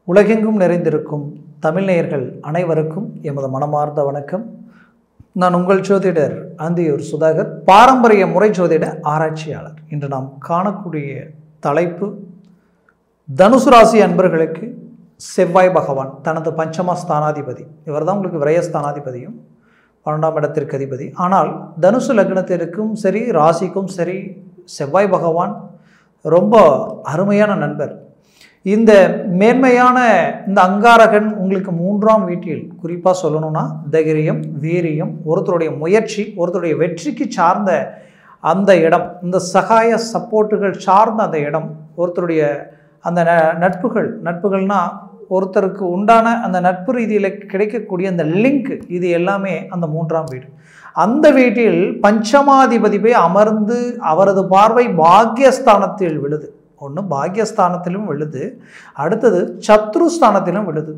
உலகெங்கும் நிறைந்திருக்கும் தமிழ் நேயர்கள் அனைவருக்கும் எமது மனமார்ந்த வணக்கம். நான் உங்கள் ஜோதிடர் அந்தியூர் சுதாகர், பாரம்பரிய முறை ஜோதிட ஆராய்ச்சியாளர். இன்று நாம் காணக்கூடிய தலைப்பு, தனுசு ராசி அன்பர்களுக்கு செவ்வாய் பகவான் தனது பஞ்சம ஸ்தானாதிபதி. இவர் தான் உங்களுக்கு விரயஸ்தானாதிபதியும் 12ஆம் இடத்திற்கு அதிபதி. ஆனால் தனுசு லக்னத்திற்கும் சரி ராசிக்கும் சரி செவ்வாய் பகவான் ரொம்ப அருமையான நண்பர். இந்த மேன்மையான இந்த அங்காரகன் உங்களுக்கு 3ஆம் வீட்டில், குறிப்பாக சொல்லணும்னா தைரியம், வீரியம், ஒருத்தருடைய முயற்சி, ஒருத்தருடைய வெற்றிக்கு சார்ந்த அந்த இடம், இந்த சகாய சப்போர்ட்டுகள் சார்ந்த அந்த இடம், ஒருத்தருடைய அந்த நட்புகள்னால் ஒருத்தருக்கு உண்டான அந்த நட்பு ரீதியில் கிடைக்கக்கூடிய அந்த லிங்க், இது எல்லாமே அந்த 3ஆம் வீடு. அந்த வீட்டில் பஞ்சமாதிபதி போய் அமர்ந்து அவரது பார்வை பாக்யஸ்தானத்தில் விழுது. ஒன்று பாக்யஸ்தானத்திலும் விழுது, அடுத்தது சத்ருஸ்தானத்திலும் விழுது.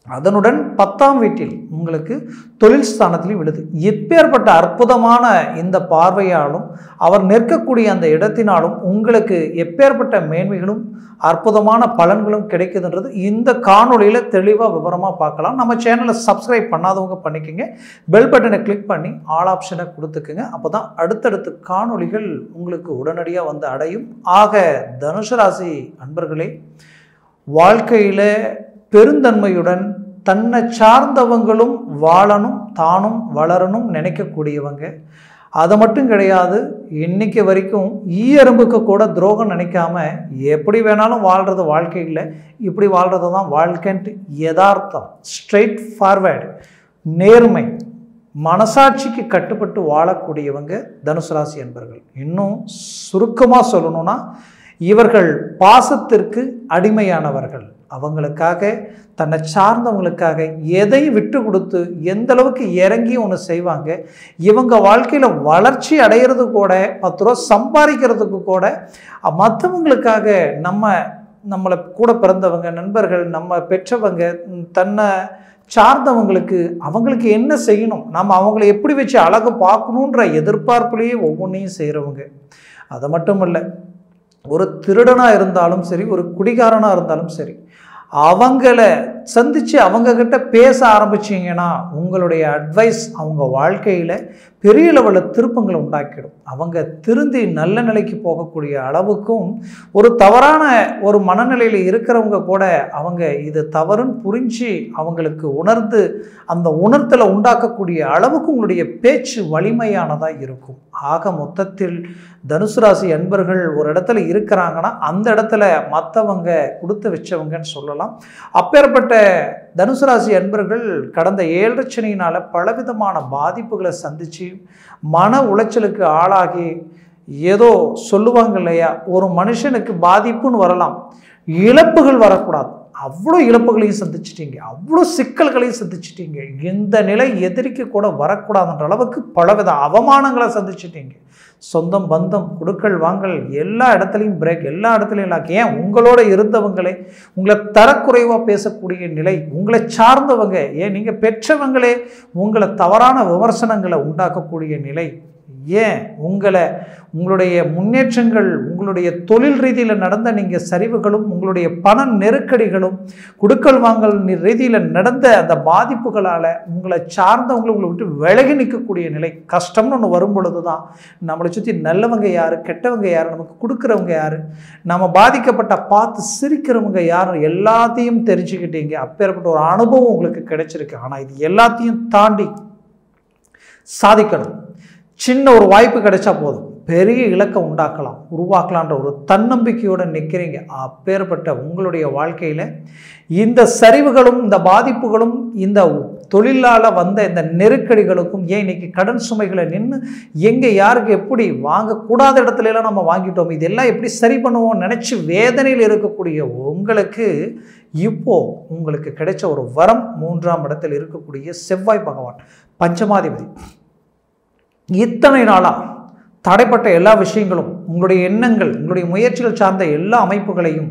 அதனுடன் 10ஆம் வீட்டில் உங்களுக்கு தொழில் ஸ்தானத்திலும் விழுது. எப்பேற்பட்ட அற்புதமான இந்த பார்வையாலும் அவர் நிற்கக்கூடிய அந்த இடத்தினாலும் உங்களுக்கு எப்பேற்பட்ட மேன்மைகளும் அற்புதமான பலன்களும் கிடைக்குதுன்றது இந்த காணொலியில் தெளிவாக விவரமாக பார்க்கலாம். நம்ம சேனலை சப்ஸ்கிரைப் பண்ணாதவங்க பண்ணிக்கோங்க, பெல் பட்டனை கிளிக் பண்ணி ஆல் ஆப்ஷனை கொடுத்துக்குங்க. அப்போ தான் அடுத்தடுத்த காணொலிகள் உங்களுக்கு உடனடியாக வந்து அடையும். ஆக தனுசு ராசி அன்பர்களே, வாழ்க்கையில் பெருந்தன்மையுடன் தன்னை சார்ந்தவங்களும் வாழணும், தானும் வளரணும் நினைக்கக்கூடியவங்க. அது மட்டும் கிடையாது, இன்னைக்கு வரைக்கும் ஈயரும்புக்கு கூட துரோகம் நினைக்காம எப்படி வேணாலும் வாழ்கிறது வாழ்க்கையில், இப்படி வாழ்கிறது தான் வாழ்க்கைன்ட்டு யதார்த்தம், ஸ்ட்ரெயிட் ஃபார்வேர்டு, நேர்மை, மனசாட்சிக்கு கட்டுப்பட்டு வாழக்கூடியவங்க தனுசு ராசி என்பர்கள். இன்னும் சுருக்கமாக சொல்லணும்னா இவர்கள் பாசத்திற்கு அடிமையானவர்கள். அவங்களுக்காக, தன்னை சார்ந்தவங்களுக்காக எதை விட்டு கொடுத்து எந்த அளவுக்கு இறங்கி ஒன்று செய்வாங்க. இவங்க வாழ்க்கையில் வளர்ச்சி அடைகிறது கூட, 10 ரூபா சம்பாதிக்கிறதுக்கு கூட மற்றவங்களுக்காக, நம்மளை கூட பிறந்தவங்க, நண்பர்கள், நம்ம பெற்றவங்க, தன்னை சார்ந்தவங்களுக்கு அவங்களுக்கு என்ன செய்யணும், நம்ம அவங்கள எப்படி வச்சு அழகு பார்க்கணுன்ற எதிர்பார்ப்புலேயே ஒவ்வொன்றையும் செய்கிறவங்க. அது மட்டும் இல்லை, ஒரு திருடனாக இருந்தாலும் சரி, ஒரு குடிகாரனாக இருந்தாலும் சரி, அவங்கள சந்தித்து அவங்கக்கிட்ட பேச ஆரம்பிச்சிங்கன்னா உங்களுடைய அட்வைஸ் அவங்க வாழ்க்கையில் பெரிய லெவலில் திருப்பங்களை உண்டாக்கிடும். அவங்க திருந்தி நல்ல நிலைக்கு போகக்கூடிய அளவுக்கும், ஒரு தவறான ஒரு மனநிலையில் இருக்கிறவங்க கூட அவங்க இது தவறுன்னு புரிஞ்சு அவங்களுக்கு உணர்ந்து அந்த உணர்த்தலை உண்டாக்கக்கூடிய அளவுக்கு உங்களுடைய பேச்சு வலிமையானதாக இருக்கும். ஆக மொத்தத்தில் தனுசு ராசி அன்பர்கள் ஒரு இடத்துல இருக்கிறாங்கன்னா அந்த இடத்துல மற்றவங்க கொடுத்து வச்சவங்கன்னு சொல்லலாம். அப்பேற்பட்ட தனுசு ராசி அன்பர்கள் கடந்த 7 சனியினால் பலவிதமான பாதிப்புகளை சந்தித்து மன உளைச்சலுக்கு ஆளாகி, ஏதோ சொல்லுவாங்க இல்லையா, ஒரு மனுஷனுக்கு பாதிப்புன்னு வரலாம், இழப்புகள் வரக்கூடாது. அவ்வளோ இழப்புகளையும் சந்திச்சிட்டீங்க, அவ்வளோ சிக்கல்களையும் சந்திச்சிட்டீங்க. இந்த நிலை எதிரிக்கு கூட வரக்கூடாதுன்ற அளவுக்கு பலவித அவமானங்களை சந்திச்சிட்டீங்க. சொந்தம் பந்தம் கொடுக்கல் வாங்கல் எல்லா இடத்துலையும் பிரேக், எல்லா இடத்துலையும் லாக். ஏன் உங்களோட இருந்தவங்களே உங்களை தரக்குறைவாக பேசக்கூடிய நிலை, உங்களை சார்ந்தவங்க, ஏன் நீங்கள் பெற்றவங்களே உங்களை தவறான விமர்சனங்களை உண்டாக்கக்கூடிய நிலை, ஏன் உங்களுடைய முன்னேற்றங்கள், உங்களுடைய தொழில் ரீதியில் நடந்த நீங்கள் சரிவுகளும், உங்களுடைய பண நெருக்கடிகளும், கொடுக்கல் வாங்கல் ரீதியில் நடந்த அந்த பாதிப்புகளால் உங்களை சார்ந்தவங்களை உங்களை விட்டு விலகி நிற்கக்கூடிய நிலை, கஷ்டம்னு ஒன்று வரும் பொழுது தான் நம்மளை சுற்றி நல்லவங்க யார், கெட்டவங்க யார், நமக்கு கொடுக்குறவங்க யார், நம்ம பாதிக்கப்பட்ட பார்த்து சிரிக்கிறவங்க யார், எல்லாத்தையும் தெரிஞ்சுக்கிட்டீங்க. அப்பேற்பட்ட ஒரு அனுபவம் உங்களுக்கு கிடைச்சிருக்கு. ஆனால் இது எல்லாத்தையும் தாண்டி சாதிக்கணும். சின்ன ஒரு வாய்ப்பு கிடைச்சா போதும், பெரிய இலக்கை உருவாக்கலான்ற ஒரு தன்னம்பிக்கையோடு நிற்கிறீங்க. அப்பேற்பட்ட உங்களுடைய வாழ்க்கையில் இந்த சரிவுகளும், இந்த பாதிப்புகளும், இந்த தொழிலால் வந்த இந்த நெருக்கடிகளுக்கும், ஏன் இன்னைக்கு கடன் சுமைகளை நின்று எங்கே யாருக்கு எப்படி வாங்கக்கூடாத இடத்துலலாம் நம்ம வாங்கிட்டோம், இதெல்லாம் எப்படி சரி பண்ணுவோம் நினச்சி வேதனையில் இருக்கக்கூடிய உங்களுக்கு இப்போது உங்களுக்கு கிடைச்ச ஒரு வரம், 3ஆம் இடத்தில் இருக்கக்கூடிய செவ்வாய் பகவான் பஞ்சமாதிபதி. இத்தனை நாளாக தடைப்பட்ட எல்லா விஷயங்களும், உங்களுடைய எண்ணங்கள், உங்களுடைய முயற்சிகள் சார்ந்த எல்லா அமைப்புகளையும்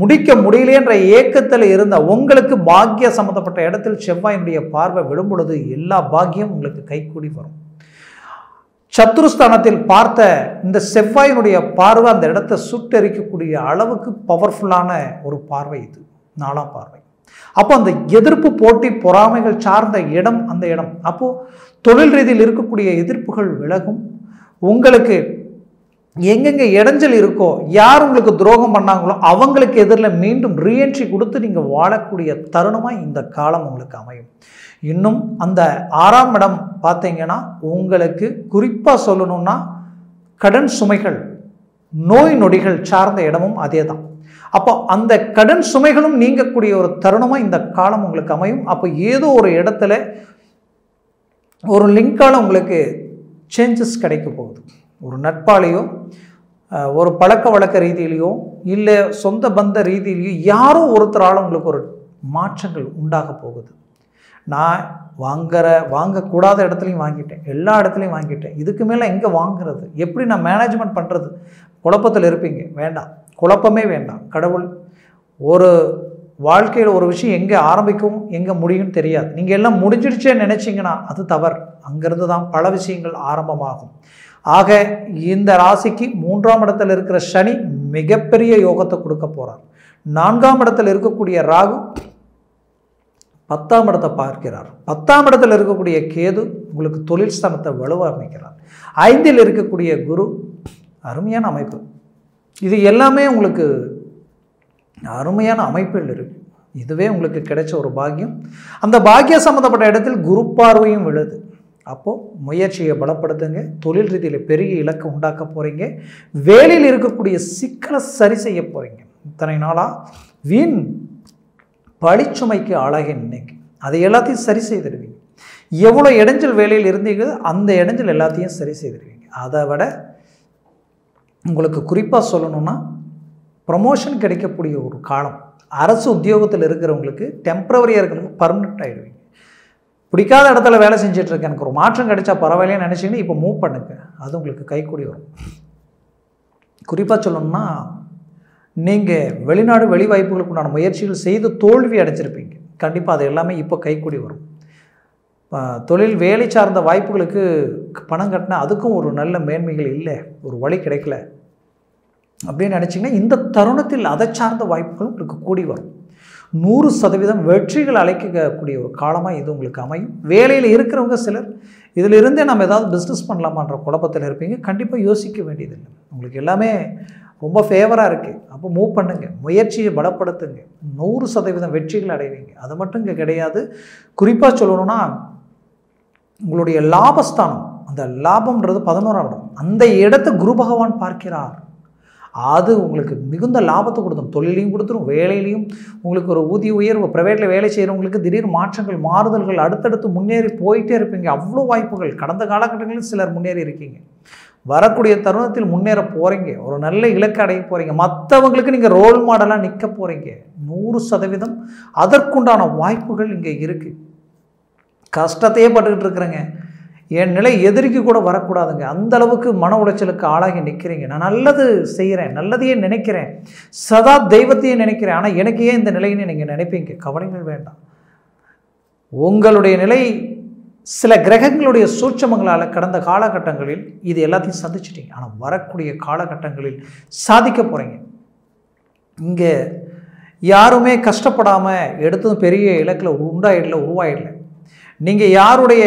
முடிக்க முடியலேன்ற ஏக்கத்தில் இருந்த உங்களுக்கு பாக்கிய சம்பந்தப்பட்ட இடத்தில் செவ்வாயினுடைய பார்வை விடும் பொழுது எல்லா பாக்கியம் உங்களுக்கு கைகூடி வரும். சத்துருஸ்தானத்தில் பார்த்த இந்த செவ்வாயினுடைய பார்வை அந்த இடத்தை சுட்டெரிக்கக்கூடிய அளவுக்கு பவர்ஃபுல்லான ஒரு பார்வை இது. 4ஆம் பார்வை. அப்போ அந்த எதிர்ப்பு, போட்டி, பொறாமைகள் சார்ந்த இடம் அந்த இடம். அப்போது தொழில் ரீதியில் இருக்கக்கூடிய எதிர்ப்புகள் விலகும். உங்களுக்கு எங்கெங்கே இடைஞ்சல் இருக்கோ, யார் உங்களுக்கு துரோகம் பண்ணாங்களோ அவங்களுக்கு எதிரில் மீண்டும் ரீஎன்ட்ரி கொடுத்து நீங்கள் வாழக்கூடிய தருணமாக இந்த காலம் உங்களுக்கு அமையும். இன்னும் அந்த 6ஆம் இடம் பார்த்தீங்கன்னா உங்களுக்கு குறிப்பாக சொல்லணும்னா கடன் சுமைகள், நோய் நொடிகள் சார்ந்த இடமும் அதே தான். அப்போ அந்த கடன் சுமைகளும் நீங்கக்கூடிய ஒரு தருணமாக இந்த காலம் உங்களுக்கு அமையும். அப்போ ஏதோ ஒரு இடத்துல ஒரு லிங்கால் உங்களுக்கு சேஞ்சஸ் கிடைக்க போகுது. ஒரு நட்பாலேயோ, ஒரு பழக்க வழக்க ரீதியிலையோ, இல்லை சொந்த பந்த ரீதியிலையோ யாரோ ஒருத்தரால் உங்களுக்கு ஒரு மாற்றங்கள் உண்டாக போகுது. நான் வாங்கக்கூடாத இடத்துலையும் வாங்கிட்டேன், எல்லா இடத்துலையும் வாங்கிட்டேன், இதுக்கு மேலே எங்கே வாங்குறது, எப்படி நான் மேனேஜ்மெண்ட் பண்ணுறது, குழப்பத்தில் இருப்பீங்க. வேண்டாம், குழப்பமே வேண்டாம். கடவுள் ஒரு வாழ்க்கையில் ஒரு விஷயம் எங்கே ஆரம்பிக்கும் எங்கே முடியும்னு தெரியாது. நீங்கள் எல்லாம் முடிஞ்சிடுச்சே நினச்சிங்கன்னா அது தவறு. அங்கேருந்து தான் பல விஷயங்கள் ஆரம்பமாகும். ஆக இந்த ராசிக்கு 3ஆம் இடத்தில் இருக்கிற சனி மிகப்பெரிய யோகத்தை கொடுக்க போகிறார். 4ஆம் இடத்தில் இருக்கக்கூடிய ராகு 10ஆம் இடத்தை பார்க்கிறார். 10ஆம் இடத்தில் இருக்கக்கூடிய கேது உங்களுக்கு தொழில் ஸ்தானத்தை வலுவமைக்கிறார். 5இல் இருக்கக்கூடிய குரு அருமையான அமைப்பு. இது எல்லாமே உங்களுக்கு அருமையான அமைப்பில் இருக்கு. இதுவே உங்களுக்கு கிடைச்ச ஒரு பாக்கியம். அந்த பாக்கிய சம்மந்தப்பட்ட இடத்தில் குரு பார்வையும் விழுது. அப்போது முயற்சியை பலப்படுத்துங்க. தொழில் ரீதியில் பெரிய இலக்கை உண்டாக்க போகிறீங்க. வேலையில் இருக்கக்கூடிய சிக்கலை சரி செய்ய போகிறீங்க. இத்தனை நாளாக வீண் பழிச்சுமைக்கு ஆளாகி நினைங்க, அதை எல்லாத்தையும் சரி செய்திருவீங்க. எவ்வளோ இடைஞ்சல் வேலையில் இருந்தீங்க அந்த இடைஞ்சல் எல்லாத்தையும் சரி செய்திருவீங்க. அதை விட உங்களுக்கு குறிப்பாக சொல்லணும்னா ப்ரமோஷன் கிடைக்கக்கூடிய ஒரு காலம். அரசு உத்தியோகத்தில் இருக்கிறவங்களுக்கு டெம்பரவரியாக இருக்கிறவங்களுக்கு பர்மனெண்ட் ஆகிடுவீங்க. பிடிக்காத இடத்துல வேலை செஞ்சிட்ருக்கேன், எனக்கு ஒரு மாற்றம் கிடைச்சா பரவாயில்லைன்னு நினச்சிங்கன்னா இப்போ மூவ் பண்ணுங்க, அது உங்களுக்கு கைக்கூடி வரும். குறிப்பாக சொல்லணும்னா நீங்கள் வெளிநாடு வெளி வாய்ப்புகளுக்கு உண்டான முயற்சிகள் செய்து தோல்வி அடைஞ்சிருப்பீங்க. கண்டிப்பாக அது எல்லாமே இப்போ கைக்கூடி வரும். தொழில் வேலை சார்ந்த வாய்ப்புகளுக்கு பணம் கட்டினா அதுக்கும் ஒரு நல்ல மேன்மைகள் இல்லை, ஒரு வழி கிடைக்கல அப்படின்னு நினச்சிங்கன்னா இந்த தருணத்தில் அதை சார்ந்த வாய்ப்புகள் உங்களுக்கு கூடி வரும். 100% வெற்றிகள் அழைக்கக்கூடிய ஒரு காலமாக இது உங்களுக்கு அமையும். வேலையில் இருக்கிறவங்க சிலர் இதிலிருந்தே நம்ம ஏதாவது பிஸ்னஸ் பண்ணலாமான்ற குழப்பத்தில் இருப்பீங்க. கண்டிப்பாக யோசிக்க வேண்டியதில்லை, உங்களுக்கு எல்லாமே ரொம்ப ஃபேவராக இருக்குது. அப்போ மூவ் பண்ணுங்கள், முயற்சியை பலப்படுத்துங்க, 100% வெற்றிகள் அடைவீங்க. அது மட்டும் இங்கே கிடையாது. குறிப்பாக சொல்லணும்னா உங்களுடைய லாபஸ்தானம், அந்த லாபம்ன்றது 11ஆம் இடம், அந்த இடத்தை குரு பகவான் பார்க்கிறார். அது உங்களுக்கு மிகுந்த லாபத்தை கொடுத்துரும். தொழிலையும் கொடுத்துரும், வேலையிலையும் உங்களுக்கு ஒரு ஊதிய உயர்வு. ப்ரைவேட்டில் வேலை செய்கிறவங்களுக்கு திடீர் மாற்றங்கள், மாறுதல்கள், அடுத்தடுத்து முன்னேறி போயிட்டே இருப்பீங்க. அவ்வளோ வாய்ப்புகள். கடந்த காலகட்டங்களில் சிலர் முன்னேறி இருக்கீங்க, வரக்கூடிய தருணத்தில் முன்னேற போகிறீங்க, ஒரு நல்ல இலக்கை அடைய போகிறீங்க, மற்றவங்களுக்கு நீங்கள் ரோல் மாடலாக நிற்க போகிறீங்க. 100% அதற்குண்டான வாய்ப்புகள் இங்கே இருக்குது. கஷ்டத்தையே பட்டுக்கிட்டு இருக்கிறேங்க, என் நிலை எதிரிக்கு கூட வரக்கூடாதுங்க, அந்த அளவுக்கு மன உளைச்சலுக்கு ஆளாகி நிற்கிறீங்க. நான் நல்லது செய்கிறேன், நல்லதையே நினைக்கிறேன், சதா தெய்வத்தையே நினைக்கிறேன், ஆனால் எனக்கு ஏன் இந்த நிலைன்னு நீங்கள் நினைப்பீங்க. கவலைகள் வேண்டாம். உங்களுடைய நிலை சில கிரகங்களுடைய சூட்சமங்களால் கடந்த காலகட்டங்களில் இது எல்லாத்தையும் சந்திச்சிட்டீங்க. ஆனால் வரக்கூடிய காலகட்டங்களில் சாதிக்க போகிறீங்க. இங்கே யாருமே கஷ்டப்படாமல் எடுத்ததும் பெரிய இலக்கில் உருவாயிடல. நீங்கள் யாருடைய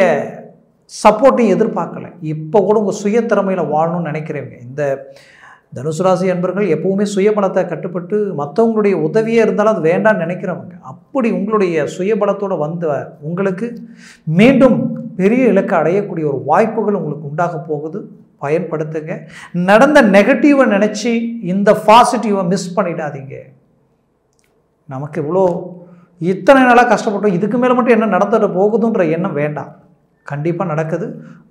சப்போர்ட்டையும் எதிர்பார்க்கலை. இப்போ கூட உங்கள் சுய திறமையில் வாழணும்னு நினைக்கிறீங்க. இந்த தனுசு ராசி என்பர்கள் எப்பவுமே சுயபலத்தை கட்டுப்பட்டு மற்றவங்களுடைய உதவியே இருந்தாலும் அது வேண்டான்னு நினைக்கிறவங்க. அப்படி உங்களுடைய சுயபலத்தோடு வந்த உங்களுக்கு மீண்டும் பெரிய இலக்கை அடையக்கூடிய ஒரு வாய்ப்புகள் உங்களுக்கு உண்டாக போகுது. பயன்படுத்துங்க. நடந்த நெகட்டிவை நினச்சி இந்த பாசிட்டிவை மிஸ் பண்ணிடாதீங்க. நமக்கு இத்தனை நாளாக கஷ்டப்பட்டோம், இதுக்கு மேலே மட்டும் என்ன நடந்துட்டு போகுதுன்ற எண்ணம் வேண்டாம். கண்டிப்பாக நடக்குது.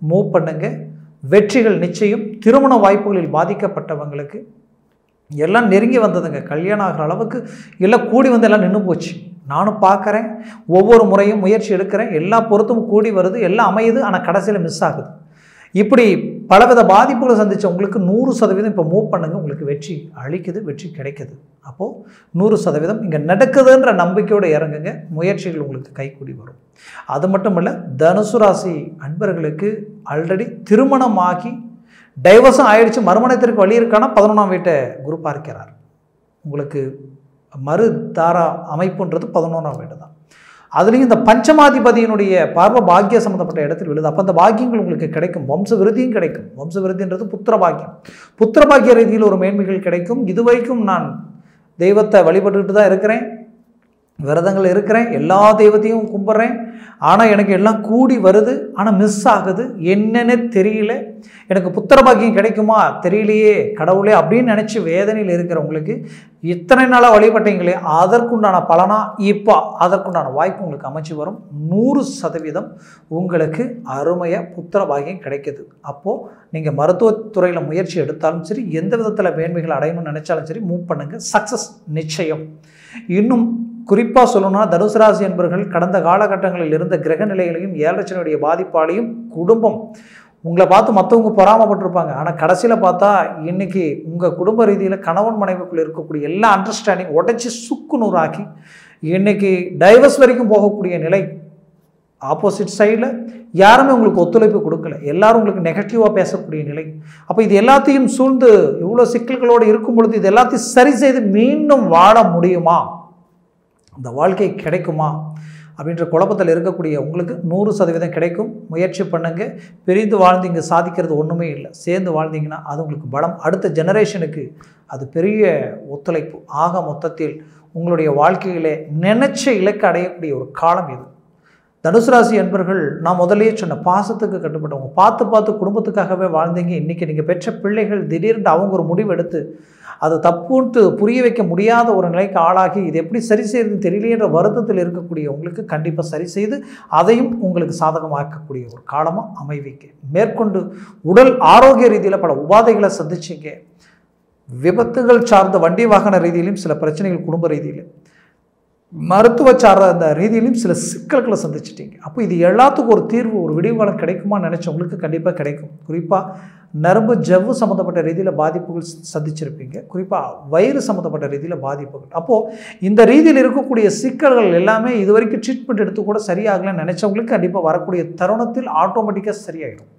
மூவ் பண்ணுங்க, வெற்றிகள் நிச்சயம். திருமண வாய்ப்புகளில் பாதிக்கப்பட்டவங்களுக்கு எல்லாம் நெருங்கி வந்ததுங்க. கல்யாணம் ஆகிற அளவுக்கு எல்லாம் கூடி வந்து எல்லாம் நின்று போச்சு. நானும் பார்க்குறேன், ஒவ்வொரு முறையும் முயற்சி எடுக்கிறேன், எல்லா பொருத்தமும் கூடி வருது, எல்லாம் அமையுது, ஆனால் கடைசியில் மிஸ் ஆகுது. இப்படி பலவித பாதிப்புகளை சந்தித்த உங்களுக்கு 100% இப்போ மூவ் பண்ணுங்கள், உங்களுக்கு வெற்றி அளிக்குது, வெற்றி கிடைக்குது. அப்போது 100% இங்கே நடக்குதுன்ற நம்பிக்கையோடு இறங்குங்க, முயற்சிகள் உங்களுக்கு கைக்கூடி வரும். அது மட்டும் இல்லை, தனுசு ராசி அன்பர்களுக்கு ஆல்ரெடி திருமணமாகி டைவர்ஸும் ஆயிடுச்சு, மறுமணத்திற்கு வழி இருக்கானா 11ஆம் வீட்டை குரு பார்க்கிறார். உங்களுக்கு மறு தாரா அமைப்புன்றது 11ஆம் வீடு தான். அதுலேயும் இந்த பஞ்சமாதிபதியினுடைய பார்வை பாக்கிய சம்மந்தப்பட்ட இடத்தில் விழுது. அப்போ அந்த பாக்கியங்கள் உங்களுக்கு கிடைக்கும், வம்ச விருத்தியும் கிடைக்கும். வம்ச விருத்தின்றது புத்திர பாக்கியம். புத்திர பாக்கிய ரீதியில் ஒரு மேன்மைகள் கிடைக்கும். இதுவரைக்கும் நான் தெய்வத்தை வழிபட்டுக்கிட்டு தான் இருக்கிறேன், விரதங்கள் இருக்கிறேன், எல்லா தெய்வத்தையும் கும்பிட்றேன், ஆனால் எனக்கு எல்லாம் கூடி வருது, ஆனால் மிஸ் ஆகுது, என்னன்னு தெரியல, எனக்கு புத்திர பாக்கியம் கிடைக்குமா தெரியலையே கடவுளே அப்படின்னு நினச்சி வேதனையில் இருக்கிறவங்களுக்கு இத்தனை நாளாக வழிபட்டீங்களே அதற்குண்டான பலனா இப்போ அதற்குண்டான வாய்ப்பு உங்களுக்கு அமைச்சு வரும். 100% உங்களுக்கு அருமையாக புத்திர பாக்கியம் கிடைக்கிது. அப்போது நீங்கள் மருத்துவத்துறையில் முயற்சி எடுத்தாலும் சரி, எந்த விதத்தில் மேன்மைகள் அடையணும்னு நினச்சாலும் சரி, மூவ் பண்ணுங்கள், சக்ஸஸ் நிச்சயம். இன்னும் குறிப்பாக சொல்லணும்னா தனுசு ராசி என்பவர்கள் கடந்த காலகட்டங்களில் இருந்த கிரக நிலைகளையும் 7 லட்சனுடைய பாதிப்பாலையும் குடும்பம் உங்களை பார்த்து மற்றவங்க பொறாமப்பட்டிருப்பாங்க. ஆனால் கடைசியில் பார்த்தா இன்றைக்கி உங்கள் குடும்ப ரீதியில் கணவன் மனைவிக்குள்ளே இருக்கக்கூடிய எல்லா அண்டர்ஸ்டாண்டிங் உடைச்சி சுக்கு நூறாக்கி இன்றைக்கி டைவர்ஸ் வரைக்கும் போகக்கூடிய நிலை. ஆப்போசிட் சைடில் யாருமே உங்களுக்கு ஒத்துழைப்பு கொடுக்கல, எல்லாரும் உங்களுக்கு நெகட்டிவாக பேசக்கூடிய நிலை. அப்போ இது எல்லாத்தையும் சூழ்ந்து இவ்வளோ சிக்கல்களோடு இருக்கும் பொழுது இது எல்லாத்தையும் சரி செய்து மீண்டும் வாழ முடியுமா, அந்த வாழ்க்கை கிடைக்குமா அப்படின்ற குழப்பத்தில் இருக்கக்கூடிய உங்களுக்கு 100% கிடைக்கும். முயற்சி பண்ணுங்கள். பிரிந்து வாழ்ந்து இங்கே சாதிக்கிறது ஒன்றுமே இல்லை. சேர்ந்து வாழ்ந்தீங்கன்னா அது உங்களுக்கு பலம், அடுத்த ஜெனரேஷனுக்கு அது பெரிய ஒத்துழைப்பு. ஆக மொத்தத்தில் உங்களுடைய வாழ்க்கையிலே நினைச்ச இலக்கு அடையக்கூடிய ஒரு காலம் இது. தனுசு ராசி என்பர்கள் நான் முதலே சொன்ன பாசத்துக்கு கட்டுப்பட்டவங்க, பார்த்து குடும்பத்துக்காகவே வாழ்ந்தீங்க. இன்றைக்கி நீங்கள் பெற்ற பிள்ளைகள் திடீர்னு அவங்க ஒரு முடிவு எடுத்து அது தப்புன்ட்டு புரிய வைக்க முடியாத ஒரு நிலைக்கு ஆளாகி இது எப்படி சரி செய்யறதுன்னு தெரியலையன்ற வருத்தத்தில் இருக்கக்கூடிய உங்களுக்கு கண்டிப்பாக சரி செய்து அதையும் உங்களுக்கு சாதகமாக்கக்கூடிய ஒரு காலமாக அமைவிக்க. மேற்கொண்டு உடல் ஆரோக்கிய ரீதியில் பல உபாதைகளை சந்திச்சிங்க. விபத்துகள் சார்ந்த வண்டி வாகன ரீதியிலும் சில பிரச்சனைகள், குடும்ப ரீதியிலும் மருத்துவ சார்ந்த அந்த ரீதியிலும் சில சிக்கல்களை சந்திச்சிட்டிங்க. அப்போ இது எல்லாத்துக்கும் ஒரு தீர்வு, ஒரு விடிவு காலம் கிடைக்குமான்னு நினச்சவங்களுக்கு கண்டிப்பாக கிடைக்கும். குறிப்பாக நரம்பு ஜவ்வு சம்மந்தப்பட்ட ரீதியில் பாதிப்புகள் சந்திச்சிருப்பீங்க, குறிப்பாக வயிறு சம்மந்தப்பட்ட ரீதியில் பாதிப்புகள். அப்போது இந்த ரீதியில் இருக்கக்கூடிய சிக்கல்கள் எல்லாமே இது வரைக்கும் ட்ரீட்மெண்ட் எடுத்து கூட சரியாகலன்னு நினச்சவங்களுக்கு கண்டிப்பாக வரக்கூடிய தருணத்தில் ஆட்டோமேட்டிக்காக சரியாயிடும்.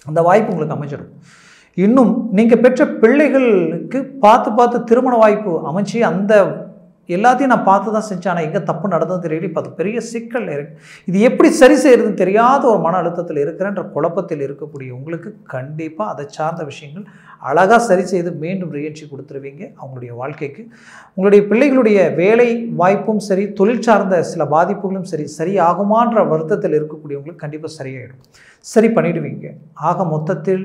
அந்த வாய்ப்பு உங்களுக்கு அமைச்சிடும். இன்னும் நீங்கள் பெற்ற பிள்ளைகளுக்கு பார்த்து திருமண வாய்ப்பு அமைச்சு அந்த எல்லாத்தையும் நான் பார்த்து தான் செஞ்சேன், ஆனால் எங்கே தப்பு நடந்ததுன்னு தெரியல. இப்போ அது பெரிய சிக்கல் இருக்குது. இது எப்படி சரி செய்யறதுன்னு தெரியாத ஒரு மன அழுத்தத்தில் இருக்கிறன்ற குழப்பத்தில் இருக்கக்கூடிய உங்களுக்கு கண்டிப்பாக அதை சார்ந்த விஷயங்கள் அழகாக சரி செய்து மீண்டும் முயற்சி கொடுத்துருவீங்க அவங்களுடைய வாழ்க்கைக்கு. உங்களுடைய பிள்ளைகளுடைய வேலை வாய்ப்பும் சரி, தொழில் சார்ந்த சில பாதிப்புகளும் சரி, சரியாகுமான்ற வருத்தத்தில் இருக்கக்கூடியவங்களுக்கு கண்டிப்பாக சரியாயிடும், சரி பண்ணிடுவீங்க. ஆக மொத்தத்தில்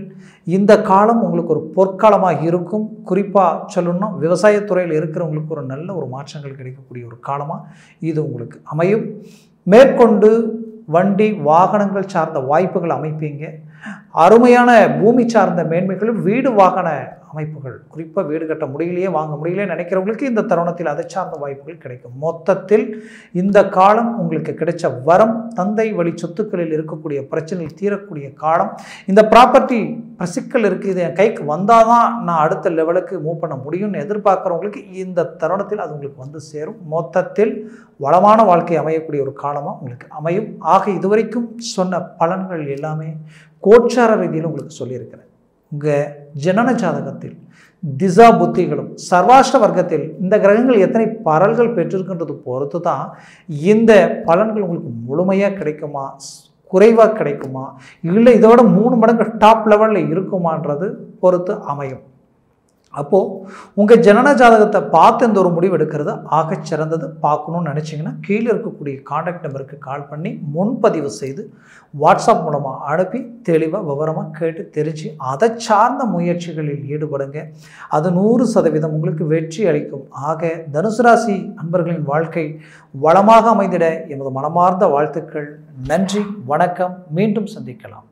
இந்த காலம் உங்களுக்கு ஒரு பொற்காலமாக இருக்கும். குறிப்பாக சொல்லணும்னா விவசாயத்துறையில் இருக்கிறவங்களுக்கு ஒரு நல்ல ஒரு மாற்றங்கள் கிடைக்கக்கூடிய ஒரு காலமாக இது உங்களுக்கு அமையும். மேற்கொண்டு வண்டி வாகனங்கள் சார்ந்த வாய்ப்புகள் அமைப்பீங்க. அருமையான பூமி சார்ந்த மேன்மைகளும் வீடு வாகன அமைப்புகள், குறிப்பாக வீடு கட்ட முடியலையே, வாங்க முடியலையே நினைக்கிறவங்களுக்கு இந்த தருணத்தில் அதை சார்ந்த வாய்ப்புகள் கிடைக்கும். மொத்தத்தில் இந்த காலம் உங்களுக்கு கிடைச்ச வரம், தந்தை வழி சொத்துக்களில் இருக்கக்கூடிய பிரச்சனைகள் தீரக்கூடிய காலம். இந்த ப்ராப்பர்ட்டி சிக்கல் இருக்குது, இது என் கைக்கு வந்தால் தான் நான் அடுத்த லெவலுக்கு மூவ் பண்ண முடியும்னு எதிர்பார்க்குறவங்களுக்கு இந்த தருணத்தில் அது உங்களுக்கு வந்து சேரும். மொத்தத்தில் வளமான வாழ்க்கை அமையக்கூடிய ஒரு காலமாக உங்களுக்கு அமையும். ஆக இதுவரைக்கும் சொன்ன பலன்கள் எல்லாமே கோச்சார ரீதியில் உங்களுக்கு சொல்லியிருக்கிறேன். உங்கள் ஜனன ஜாதகத்தில் திசா புத்திகளும் சர்வாஷ்ட வர்க்கத்தில் இந்த கிரகங்கள் எத்தனை பரல்கள் பெற்றிருக்கின்றது பொறுத்து தான் இந்த பலன்கள் உங்களுக்கு முழுமையாக கிடைக்குமா, குறைவாக கிடைக்குமா, இல்லை இதோட 3 மடங்கு டாப் லெவலில் இருக்குமான்றது பொறுத்து அமையும். அப்போது உங்கள் ஜனன ஜாதகத்தை பார்த்து இந்த ஒரு முடிவு எடுக்கிறது ஆக சிறந்தது. பார்க்கணுன்னு நினச்சிங்கன்னா கீழே இருக்கக்கூடிய கான்டாக்ட் நம்பருக்கு கால் பண்ணி முன்பதிவு செய்து வாட்ஸ்அப் மூலமாக அனுப்பி தெளிவாக விவரமாக கேட்டு தெரிஞ்சு அதை சார்ந்த முயற்சிகளில் ஈடுபடுங்க. அது 100% உங்களுக்கு வெற்றி அளிக்கும். ஆக தனுசு ராசி அன்பர்களின் வாழ்க்கை வளமாக அமைந்திட எமது மனமார்ந்த வாழ்த்துக்கள். நன்றி, வணக்கம். மீண்டும் சந்திக்கலாம்.